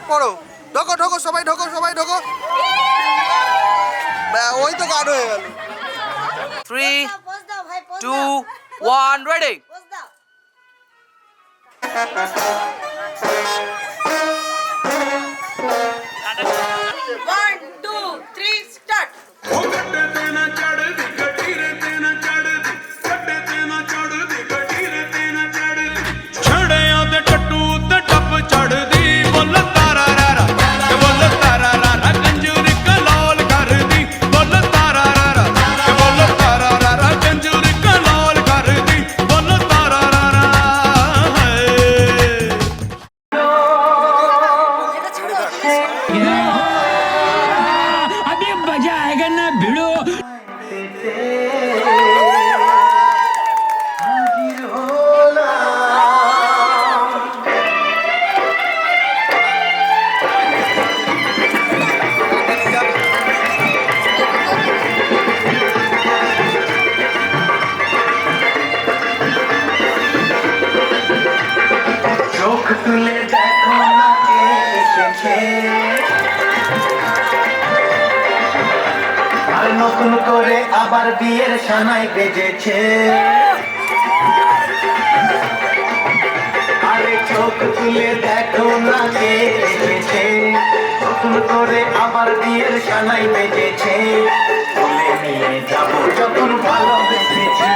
পড়ো, ঢোকো ঢোকো সবাই ঢোকো সবাই ঢোকো। ওই তো গান হয়ে গেল। 3 2 1 রেডি। তুলে দেখো না কে এসেছে, আর নতুন করে আবার বিয়ের সানাই বেজেছে। আরে চোখ তুলে দেখো না কে এসেছে, নতুন করে আবার বিয়ের সানাই বেজেছে। বলে নিয়ে যাবো যখন ভালোবেসেছি।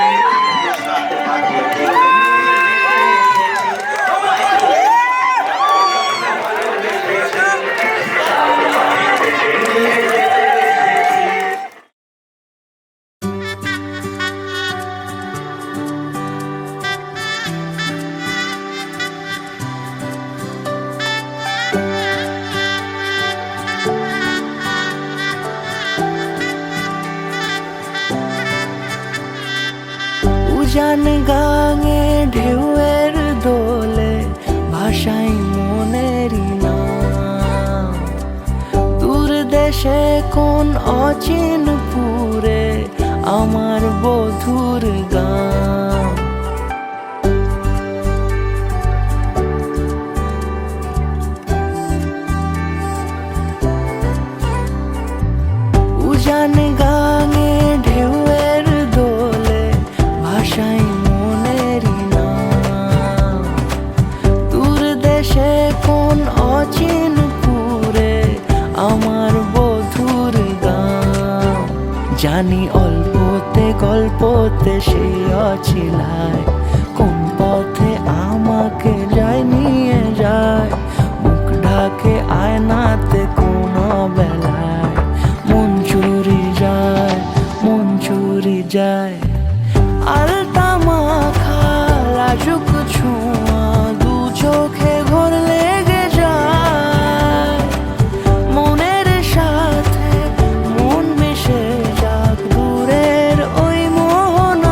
উজান গাঙে ঢেউয়ের দোলে ভাষাই মনেরই নাম। দূর দেশে কোন অচিনপুরে আমার বধুর গান। উজান গাঙে ঢেউয়ের দোলে ভাষাই মনেরই নাম। দূর দেশে কোন অচিনপুরে আমার বধুর গান। জানি অল্পতে গল্পতে সে অছিলায়, কোন পথে আমাকে যায় নিয়ে যায়। মুখ ঢাকে আয়নাতে কোন বেলায় মন চুরি যায়, মন চুরি যায়। আলতা মাখা লাজুক ছোঁয়া দু চোখে ঘোর লেগে যায়। মনের সাথে মন মিশে যাক দূরের ওই মোহনায়।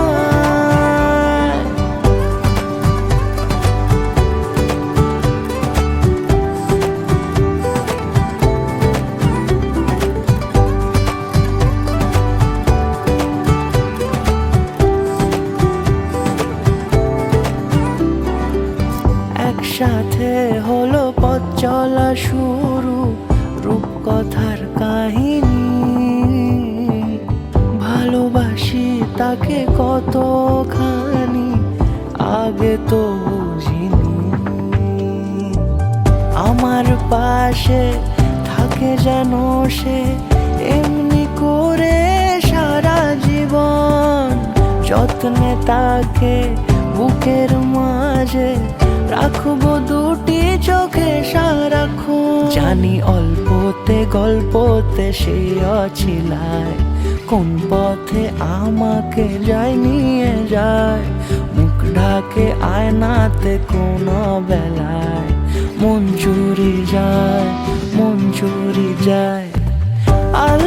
একসাথে হলো পথ চলা শুরু, রূপকথার কাহিনী। ভালোবাসি তাকে কতখানি আগে তো বুঝিনি। আমার পাশে থাকে যেন সে এমনি করে সারা জীবন। যত্নে তাকে বুকের মাঝে রাখবো দুটি চোখে সারাক্ষণ। জানি অল্পতে গল্পতে সে অছিলায়, কোন পথে আমাকে যায় নিয়ে যায়। মুখ ঢাকে আয়নাতে কোন বেলায় মন চুরি যায়, মন চুরি যায়। আল